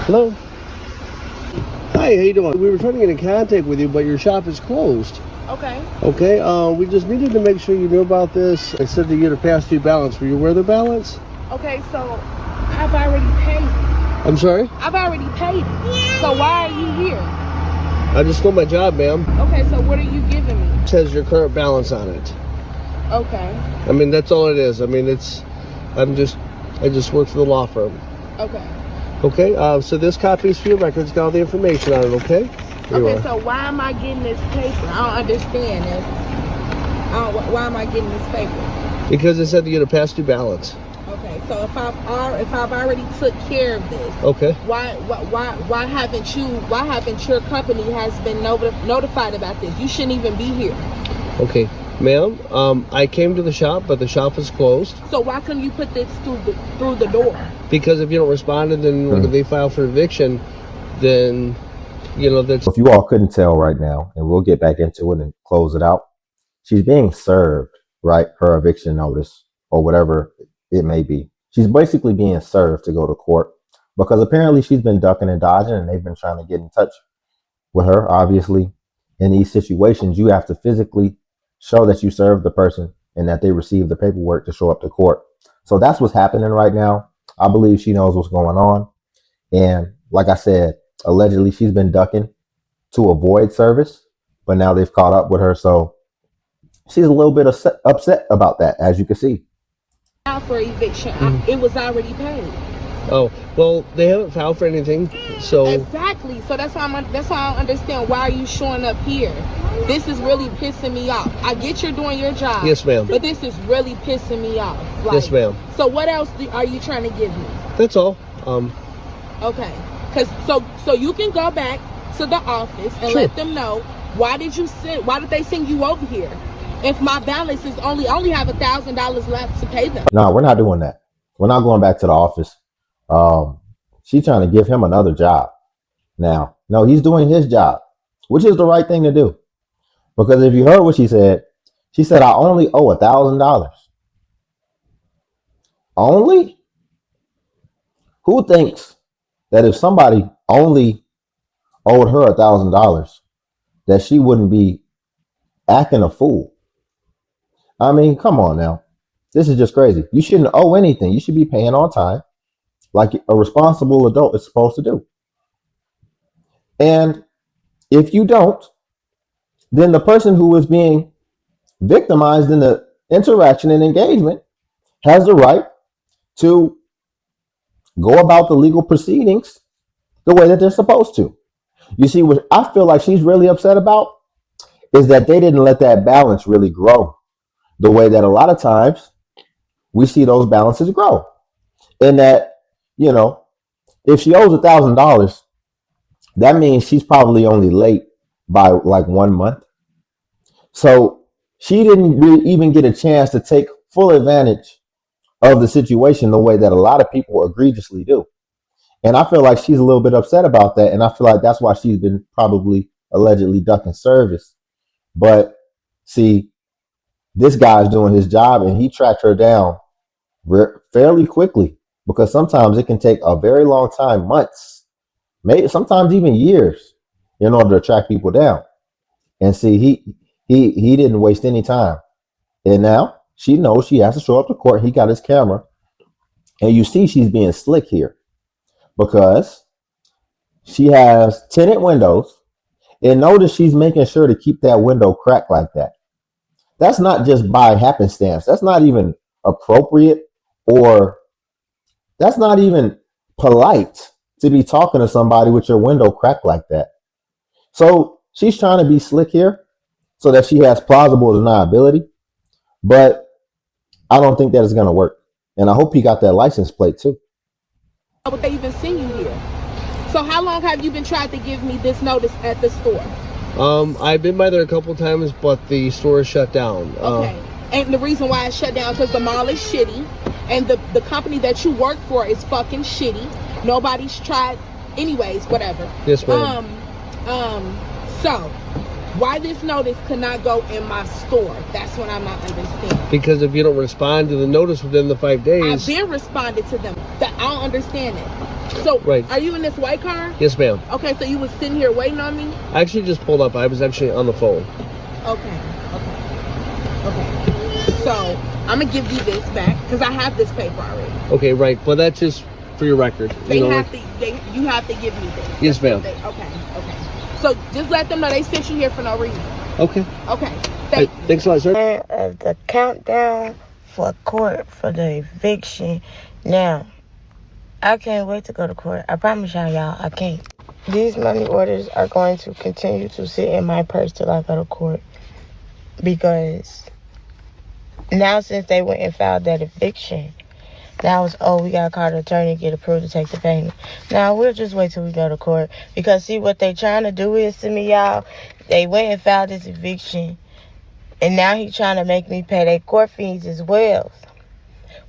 Hello. Hi, how you doing? We were trying to get in contact with you, but your shop is closed. Okay. Okay, we just needed to make sure you knew about this. I said that you had a past due balance. Were you aware of the balance? Okay, so I've already paid it. I'm sorry? I've already paid it. So why are you here? I just stole my job, ma'am. Okay, so what are you giving me? It says your current balance on it. Okay. I mean, that's all it is. I mean, I just work for the law firm. Okay. Okay, so this copy is for your records. Got all the information on it, okay? Okay, so why am I getting this paper? I don't understand this. Why am I getting this paper? Because it said that you had a past due balance. Okay, so if I've already took care of this, okay, why haven't your company has been notified about this? You shouldn't even be here. Okay, ma'am, I came to the shop, but the shop is closed. So why couldn't you put this through the door? Because if you don't respond and then they file for eviction, then you know that's. If you all couldn't tell right now, and we'll get back into it and close it out, she's being served, right, her eviction notice or whatever it may be. She's basically being served to go to court because apparently she's been ducking and dodging, and they've been trying to get in touch with her. Obviously, in these situations, you have to physically show that you served the person and that they received the paperwork to show up to court. So that's what's happening right now. I believe she knows what's going on. And like I said, allegedly she's been ducking to avoid service, but now they've caught up with her. So she's a little bit upset about that, as you can see. For eviction, it was already paid. Oh, well, they haven't filed for anything, so exactly. So that's why I don't understand why are you showing up here. This is really pissing me off. I get you're doing your job. Yes, ma'am. But this is really pissing me off. Like, yes, ma'am. So what else are you trying to give me? That's all. Okay. So you can go back to the office and let them know why did they send you over here? If my balance is only have $1,000 left to pay them. No, we're not doing that. We're not going back to the office. She's trying to give him another job. Now, no, he's doing his job, which is the right thing to do. Because if you heard what she said, I only owe $1,000. Only? Who thinks that if somebody only owed her $1,000, that she wouldn't be acting a fool? I mean, come on now. This is just crazy. You shouldn't owe anything. You should be paying on time like a responsible adult is supposed to do. And if you don't, then the person who is being victimized in the interaction and engagement has the right to go about the legal proceedings the way that they're supposed to. You see, what I feel like she's really upset about is that they didn't let that balance really grow the way that a lot of times we see those balances grow. And that, you know, if she owes $1,000, that means she's probably only late by like 1 month. So she didn't really even get a chance to take full advantage of the situation the way that a lot of people egregiously do. And I feel like she's a little bit upset about that. And I feel like that's why she's been probably allegedly ducking service. But see, this guy's doing his job and he tracked her down fairly quickly, because sometimes it can take a very long time, months, maybe sometimes even years, in order to track people down. And see, he didn't waste any time. And now she knows she has to show up to court. He got his camera. And you see she's being slick here because she has tinted windows. And notice she's making sure to keep that window cracked like that. That's not just by happenstance. That's not even appropriate, or that's not even polite to be talking to somebody with your window cracked like that. So she's trying to be slick here so that she has plausible deniability, but I don't think that is going to work. And I hope he got that license plate too. How would they even send you here? So how long have you been trying to give me this notice at the store? I've been by there a couple times, but the store is shut down. Okay. And the reason why it's shut down because the mall is shitty, and the company that you work for is fucking shitty. Nobody's tried. Anyways, whatever. Yes, ma'am. So why this notice could not go in my store? That's what I'm not understanding. Because if you don't respond to the notice within the 5 days, I've been responded to them. I don't understand it. So, Right. are you in this white car? Yes, ma'am. Okay, so you was sitting here waiting on me? I actually just pulled up. I was actually on the phone. Okay. So, I'm going to give you this back because I have this paper already. Okay, right. But that's just for your record. You have to give me this. Yes, ma'am. Okay. So, just let them know they sent you here for no reason. Okay. Thanks a lot, sir. Of the countdown for court for the eviction. Now, I can't wait to go to court. I promise y'all, I can't. These money orders are going to continue to sit in my purse till I go to court. Because now since they went and filed that eviction, now it's, we got to call the attorney and get approved to take the payment. Now, we'll just wait till we go to court. Because see, what they trying to do is to me, y'all, they went and filed this eviction. And now he's trying to make me pay their court fees as well,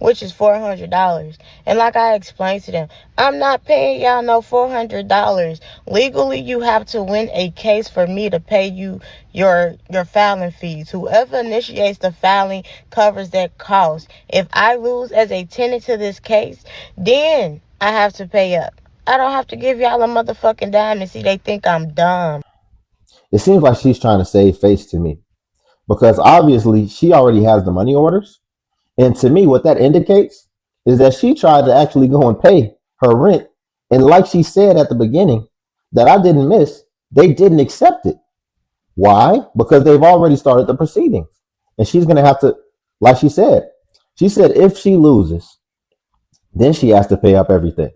which is $400. And like I explained to them, I'm not paying y'all no $400. Legally, you have to win a case for me to pay you your filing fees. Whoever initiates the filing covers that cost. If I lose as a tenant to this case, then I have to pay up. I don't have to give y'all a motherfucking dime and see they think I'm dumb. It seems like she's trying to save face to me because obviously she already has the money orders. And to me, what that indicates is that she tried to actually go and pay her rent. And like she said at the beginning, that I didn't miss, they didn't accept it. Why? Because they've already started the proceedings. And she's going to have to, like she said if she loses, then she has to pay up everything.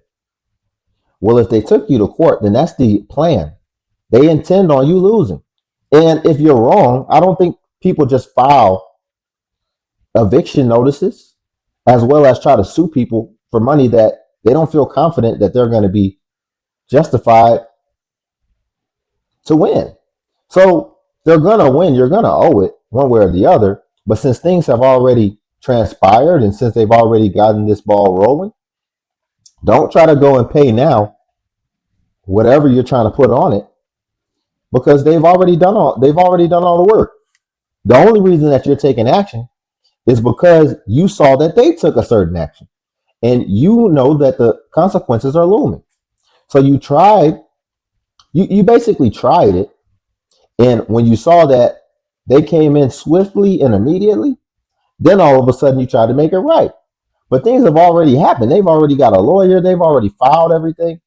Well, if they took you to court, then that's the plan. They intend on you losing. And if you're wrong, I don't think people just file eviction notices as well as try to sue people for money that they don't feel confident that they're going to be justified to win. So they're going to win. You're going to owe it one way or the other. But since things have already transpired and since they've already gotten this ball rolling, don't try to go and pay now whatever you're trying to put on it because they've already done all the work. The only reason that you're taking action is because you saw that they took a certain action and you know that the consequences are looming. So you basically tried it. And when you saw that they came in swiftly and immediately, then all of a sudden you tried to make it right. But things have already happened. They've already got a lawyer. They've already filed everything.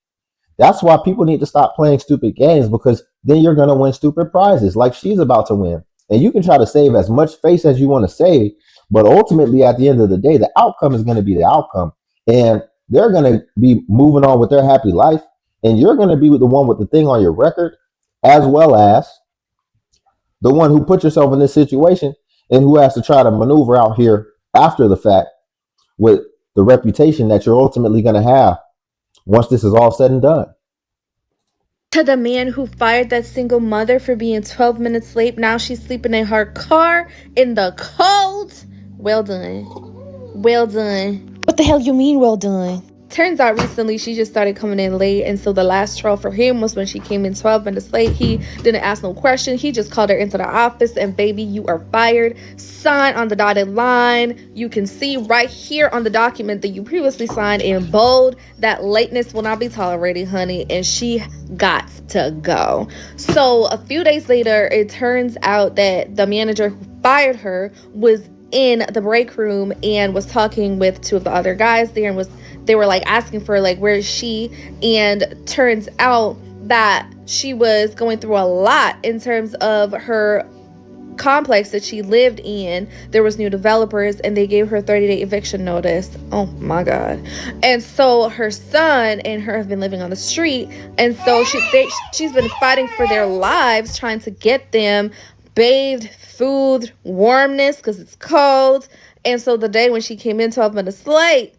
That's why people need to stop playing stupid games because then you're going to win stupid prizes like she's about to win. And you can try to save as much face as you want to save, but ultimately at the end of the day, the outcome is going to be the outcome. And they're going to be moving on with their happy life. And you're going to be the one with the thing on your record, as well as the one who put yourself in this situation and who has to try to maneuver out here after the fact with the reputation that you're ultimately going to have once this is all said and done. To the man who fired that single mother for being 12 minutes late, now she's sleeping in her car in the cold. Well done. What the hell you mean, well done? Turns out recently she just started coming in late, and so the last straw for him was when she came in 12 minutes late. He didn't ask no question. He just called her into the office and, baby, you are fired. Sign on the dotted line. You can see right here on the document that you previously signed in bold that lateness will not be tolerated, honey, and she got to go. So a few days later, it turns out that the manager who fired her was in the break room and was talking with two of the other guys there, and they were like asking for like, where is she? And turns out that she was going through a lot in terms of her complex that she lived in. There was new developers and they gave her 30-day eviction notice. Oh my god. And so her son and her have been living on the street, and so she's been fighting for their lives, trying to get them bathed, food, warmness because it's cold. And so the day when she came in 12 minutes late,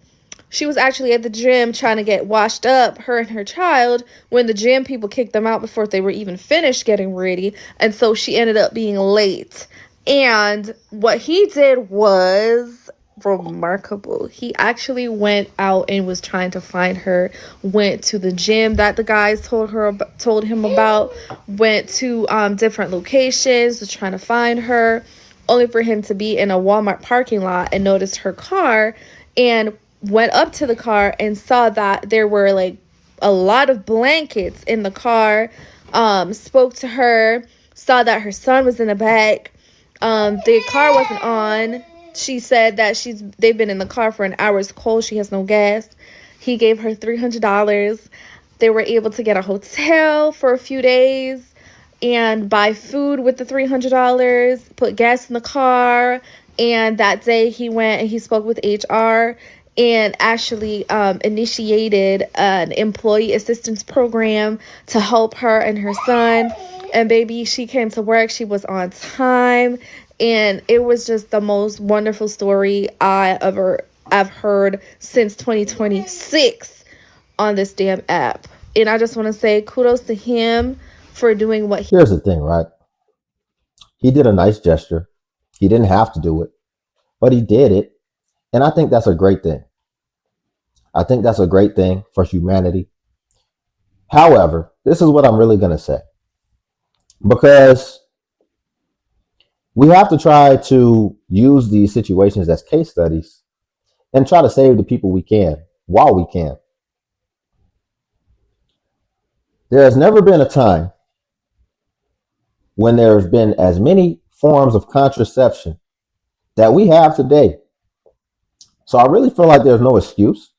she was actually at the gym trying to get washed up, her and her child, when the gym people kicked them out before they were even finished getting ready. And so she ended up being late. And what he did was remarkable. He actually went out and was trying to find her, went to the gym that the guys told him about, went to different locations, was trying to find her, only for him to be in a Walmart parking lot and noticed her car, and went up to the car and saw that there were like a lot of blankets in the car. Spoke to her, saw that her son was in the back. The car wasn't on. She said that they've been in the car for an hour. It's cold. She has no gas. He gave her $300. They were able to get a hotel for a few days and buy food with the $300, put gas in the car. And that day he went and he spoke with HR and actually initiated an employee assistance program to help her and her son. And baby, she came to work. She was on time. And it was just the most wonderful story I've heard since 2026 on this damn app. And I just want to say kudos to him for doing what he. Here's the thing, right? He did a nice gesture. He didn't have to do it, but he did it. And I think that's a great thing. I think that's a great thing for humanity. However, this is what I'm really going to say. Because we have to try to use these situations as case studies and try to save the people we can while we can. There has never been a time when there have been as many forms of contraception that we have today. So I really feel like there's no excuse.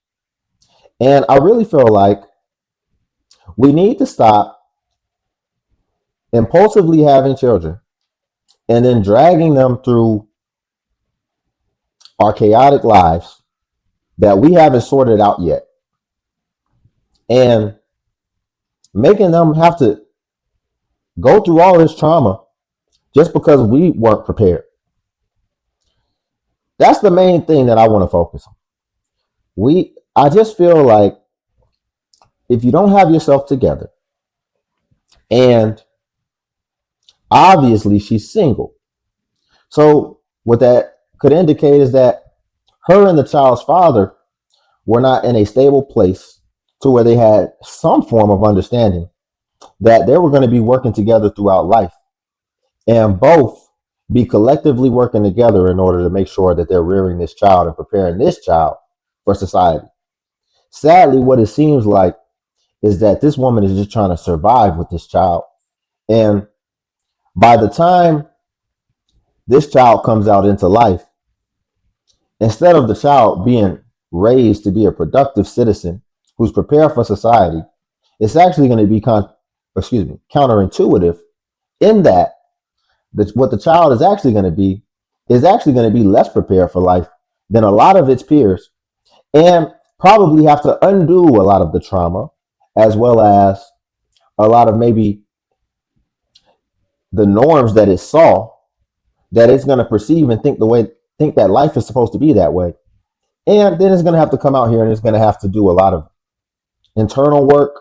And I really feel like we need to stop impulsively having children and then dragging them through our chaotic lives that we haven't sorted out yet, and making them have to go through all this trauma just because we weren't prepared. That's the main thing that I want to focus on. I just feel like if you don't have yourself together, and obviously she's single, so what that could indicate is that her and the child's father were not in a stable place to where they had some form of understanding that they were going to be working together throughout life and both be collectively working together in order to make sure that they're rearing this child and preparing this child for society. Sadly, what it seems like is that this woman is just trying to survive with this child. And by the time this child comes out into life, instead of the child being raised to be a productive citizen who's prepared for society, it's actually going to be counterintuitive in that what the child is actually going to be less prepared for life than a lot of its peers, and probably have to undo a lot of the trauma, as well as a lot of maybe the norms that it saw that it's going to perceive and think that life is supposed to be that way. And then it's going to have to come out here and it's going to have to do a lot of internal work,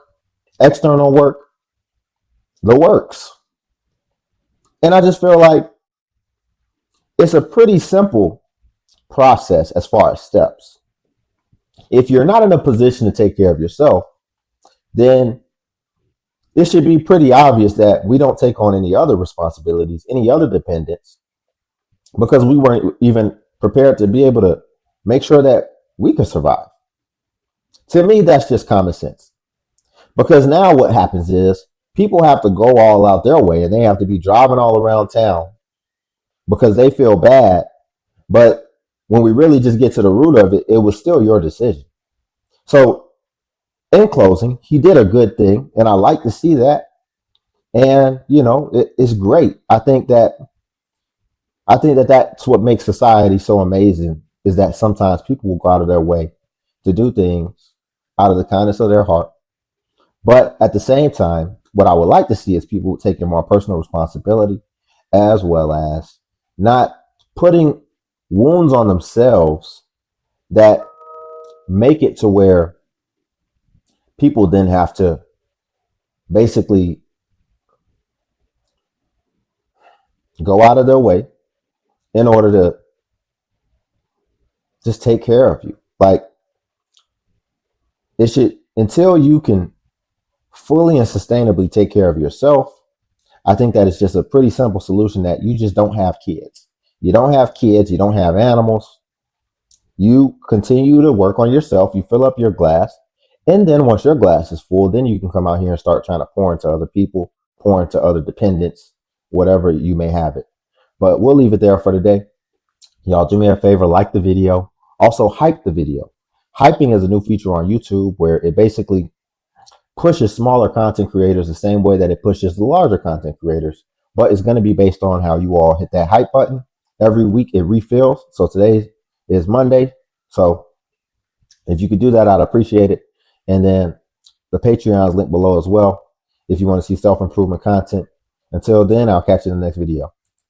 external work, the works. And I just feel like it's a pretty simple process as far as steps. If you're not in a position to take care of yourself, then it should be pretty obvious that we don't take on any other responsibilities, any other dependence, because we weren't even prepared to be able to make sure that we could survive. To me, that's just common sense. Because now what happens is people have to go all out their way and they have to be driving all around town because they feel bad. But when we really just get to the root of it, it was still your decision. So in closing, he did a good thing, and I like to see that. And, it's great. I think that that's what makes society so amazing, is that sometimes people will go out of their way to do things out of the kindness of their heart. But at the same time, what I would like to see is people taking more personal responsibility, as well as not putting wounds on themselves that make it to where people then have to basically go out of their way in order to just take care of you. Like, it should, until you can fully and sustainably take care of yourself, I think that it's just a pretty simple solution that you just don't have kids. You don't have kids, you don't have animals. You continue to work on yourself, you fill up your glass, And then once your glass is full, then you can come out here and start trying to pour into other people, pour into other dependents, whatever you may have it. But we'll leave it there for today. Y'all do me a favor, like the video. Also hype the video. Hyping is a new feature on YouTube where it basically pushes smaller content creators the same way that it pushes the larger content creators. But it's going to be based on how you all hit that hype button. Every week it refills. So today is Monday. So if you could do that, I'd appreciate it. And then the Patreon is linked below as well if you want to see self-improvement content. Until then, I'll catch you in the next video.